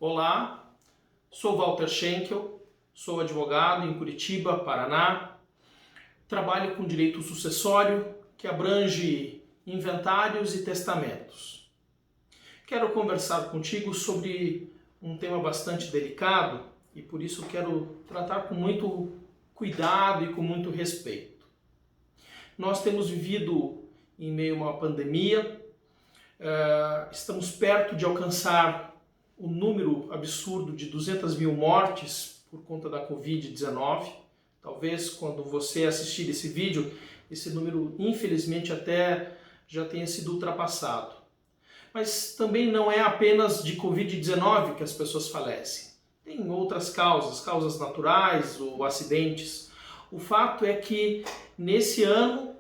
Olá, sou Walter Schenkel, sou advogado em Curitiba, Paraná. Trabalho com direito sucessório, que abrange inventários e testamentos. Quero conversar contigo sobre um tema bastante delicado e por isso quero tratar com muito cuidado e com muito respeito. Nós temos vivido em meio a uma pandemia, estamos perto de alcançar o número absurdo de 200 mil mortes por conta da Covid-19. Talvez quando você assistir esse vídeo, esse número infelizmente até já tenha sido ultrapassado. Mas também não é apenas de Covid-19 que as pessoas falecem. Tem outras causas naturais ou acidentes. O fato é que nesse ano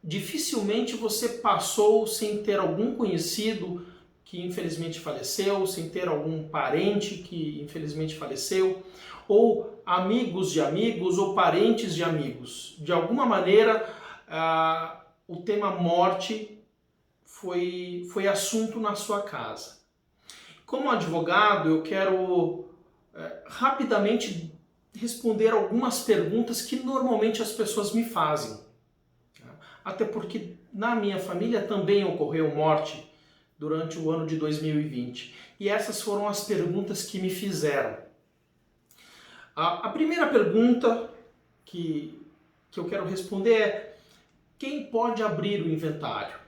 dificilmente você passou sem ter algum conhecido que infelizmente faleceu, sem ter algum parente que infelizmente faleceu, ou amigos de amigos ou parentes de amigos. De alguma maneira, o tema morte foi assunto na sua casa. Como advogado, eu quero rapidamente responder algumas perguntas que normalmente as pessoas me fazem. Até porque na minha família também ocorreu morte durante o ano de 2020. E essas foram as perguntas que me fizeram. A primeira pergunta que eu quero responder é: quem pode abrir o inventário?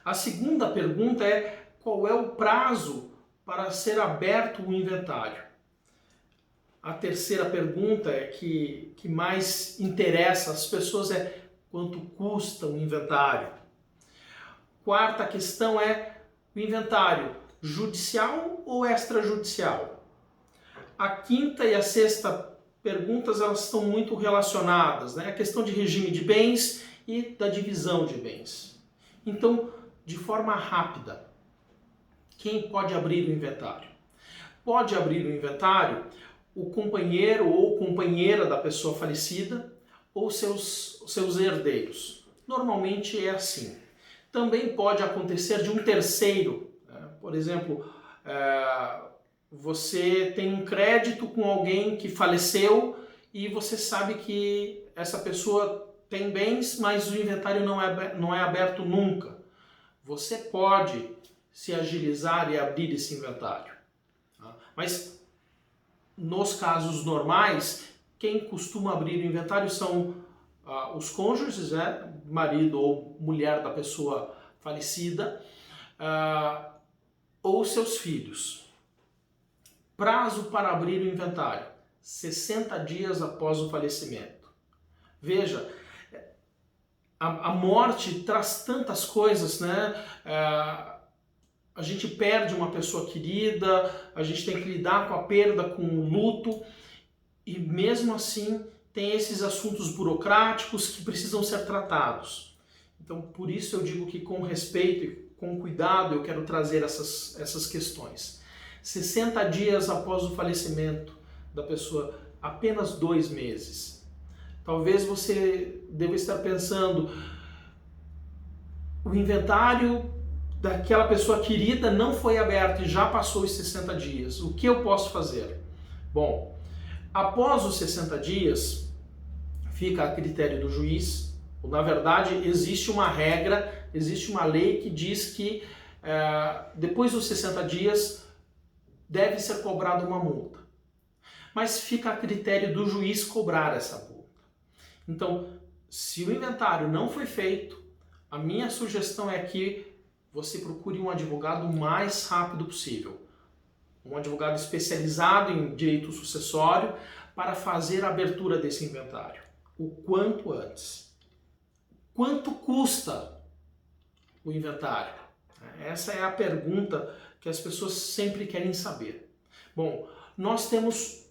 A segunda pergunta é: qual é o prazo para ser aberto o inventário? A terceira pergunta é que mais interessa às pessoas é: quanto custa o inventário? Quarta questão é: o inventário judicial ou extrajudicial? A quinta e a sexta perguntas, elas estão muito relacionadas, né? A questão de regime de bens e da divisão de bens. Então, de forma rápida, quem pode abrir o inventário? Pode abrir o inventário o companheiro ou companheira da pessoa falecida ou seus herdeiros. Normalmente é assim. Também pode acontecer de um terceiro. Por exemplo, você tem um crédito com alguém que faleceu e você sabe que essa pessoa tem bens, mas o inventário não é aberto nunca. Você pode se agilizar e abrir esse inventário. Mas nos casos normais, quem costuma abrir o inventário são os cônjuges, marido ou mulher da pessoa falecida, ou seus filhos. Prazo para abrir o inventário: 60 dias após o falecimento. Veja, a morte traz tantas coisas, né? A gente perde uma pessoa querida, a gente tem que lidar com a perda, com o luto, e mesmo assim tem esses assuntos burocráticos que precisam ser tratados. Então, por isso eu digo que com respeito e com cuidado eu quero trazer essas questões. 60 dias após o falecimento da pessoa, apenas 2 meses. Talvez você deva estar pensando: o inventário daquela pessoa querida não foi aberto e já passou os 60 dias. O que eu posso fazer? Bom, após os 60 dias, fica a critério do juiz. Na verdade, existe uma regra, existe uma lei que diz que depois dos 60 dias deve ser cobrada uma multa. Mas fica a critério do juiz cobrar essa multa. Então, se o inventário não foi feito, a minha sugestão é que você procure um advogado o mais rápido possível. Um advogado especializado em direito sucessório para fazer a abertura desse inventário o quanto antes. Quanto custa o inventário? Essa é a pergunta que as pessoas sempre querem saber. Bom, nós temos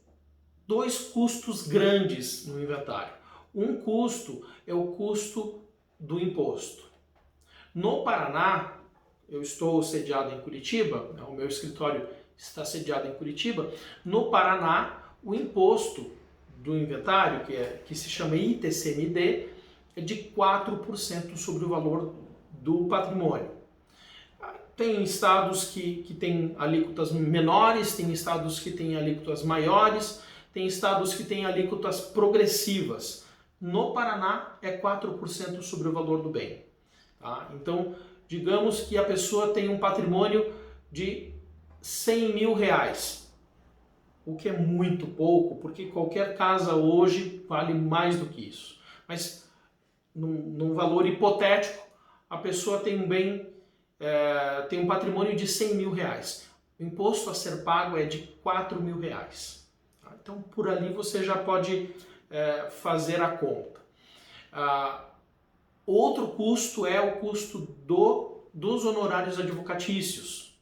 2 custos grandes no inventário. Um custo é o custo do imposto. No Paraná, eu estou sediado em Curitiba, o meu escritório está sediado em Curitiba. No Paraná, o imposto do inventário, que se chama ITCMD, é de 4% sobre o valor do patrimônio. Tem estados que têm alíquotas menores, tem estados que têm alíquotas maiores, tem estados que têm alíquotas progressivas. No Paraná é 4% sobre o valor do bem. Tá? Então, digamos que a pessoa tem um patrimônio de 100 mil reais, o que é muito pouco, porque qualquer casa hoje vale mais do que isso. Mas, num valor hipotético, a pessoa tem um bem, tem um patrimônio de 100 mil reais. O imposto a ser pago é de 4 mil reais. Tá? Então, por ali você já pode fazer a conta. Outro custo é o custo dos honorários advocatícios.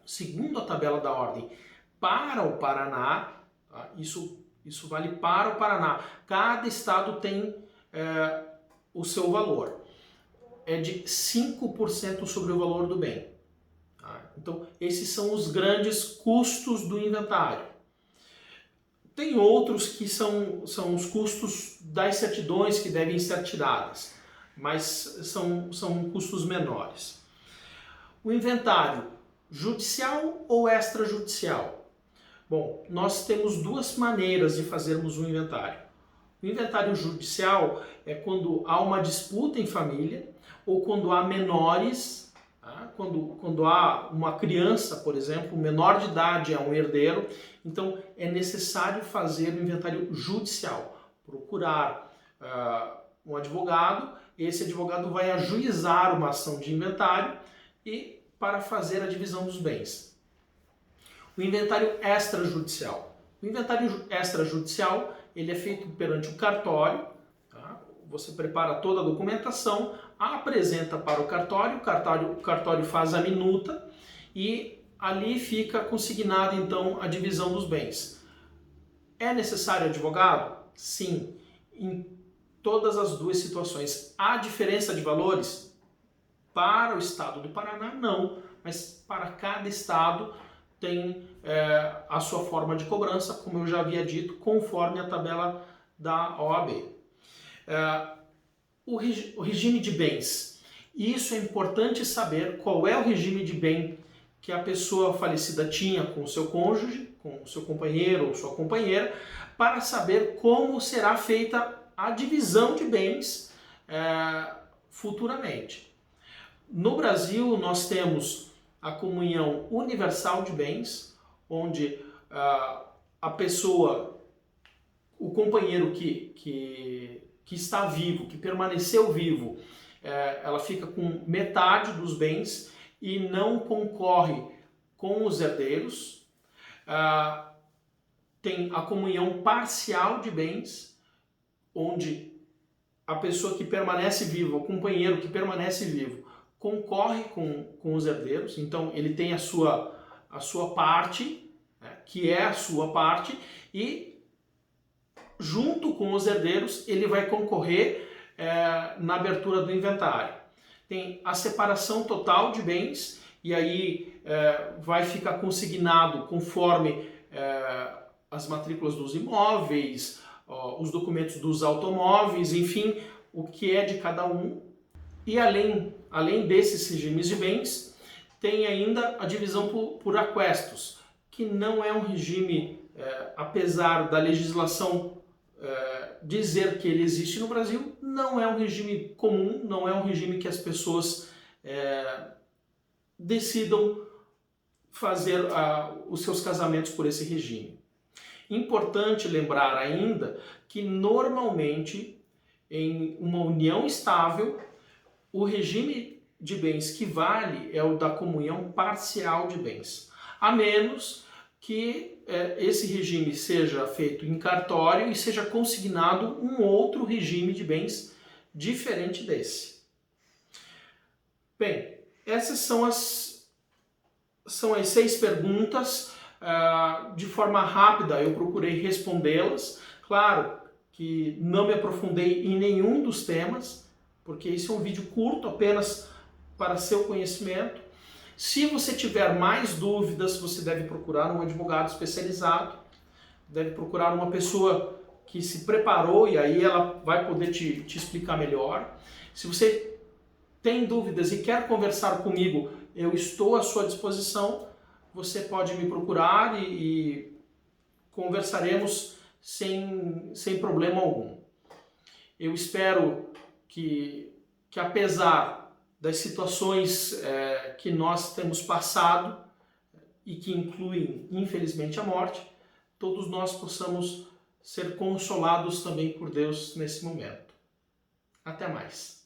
Segundo a tabela da ordem, para o Paraná, tá? Isso vale para o Paraná. Cada estado tem o seu valor. É de 5% sobre o valor do bem. Tá? Então, esses são os grandes custos do inventário. Tem outros que são os custos das certidões que devem ser tiradas, mas são custos menores. O inventário, judicial ou extrajudicial? Bom, nós temos duas maneiras de fazermos um inventário. O inventário judicial é quando há uma disputa em família ou quando há menores, tá? Quando há uma criança, por exemplo, menor de idade é um herdeiro, então é necessário fazer o inventário judicial, procurar um advogado, esse advogado vai ajuizar uma ação de inventário e para fazer a divisão dos bens. O inventário extrajudicial. O inventário extrajudicial ele é feito perante o cartório, tá? Você prepara toda a documentação, apresenta para o cartório faz a minuta e ali fica consignada então a divisão dos bens. É necessário advogado? Sim, em todas as duas situações. Há diferença de valores? Para o estado do Paraná, não, mas para cada estado tem a sua forma de cobrança, como eu já havia dito, conforme a tabela da OAB. O regime de bens. Isso é importante saber qual é o regime de bem que a pessoa falecida tinha com o seu cônjuge, com o seu companheiro ou sua companheira, para saber como será feita a divisão de bens futuramente. No Brasil, nós temos a comunhão universal de bens, onde a pessoa, o companheiro que está vivo, que permaneceu vivo, ela fica com metade dos bens e não concorre com os herdeiros. Tem a comunhão parcial de bens, onde a pessoa que permanece viva, o companheiro que permanece vivo, concorre com os herdeiros, então ele tem a sua parte, né, que é a sua parte, e junto com os herdeiros ele vai concorrer na abertura do inventário. Tem a separação total de bens, e aí vai ficar consignado conforme as matrículas dos imóveis, os documentos dos automóveis, enfim, o que é de cada um. E além desses regimes de bens, tem ainda a divisão por aquestos, que não é um regime, apesar da legislação dizer que ele existe no Brasil, não é um regime comum, não é um regime que as pessoas decidam fazer os seus casamentos por esse regime. Importante lembrar ainda que normalmente em uma união estável o regime de bens que vale é o da comunhão parcial de bens, a menos que esse regime seja feito em cartório e seja consignado um outro regime de bens diferente desse. Bem, essas são as 6 perguntas. De forma rápida eu procurei respondê-las. Claro que não me aprofundei em nenhum dos temas, porque esse é um vídeo curto apenas para seu conhecimento. Se você tiver mais dúvidas, você deve procurar um advogado especializado, deve procurar uma pessoa que se preparou e aí ela vai poder te explicar melhor. Se você tem dúvidas e quer conversar comigo, eu estou à sua disposição. Você pode me procurar e conversaremos sem problema algum. Eu espero que apesar das situações que nós temos passado e que incluem, infelizmente, a morte, todos nós possamos ser consolados também por Deus nesse momento. Até mais.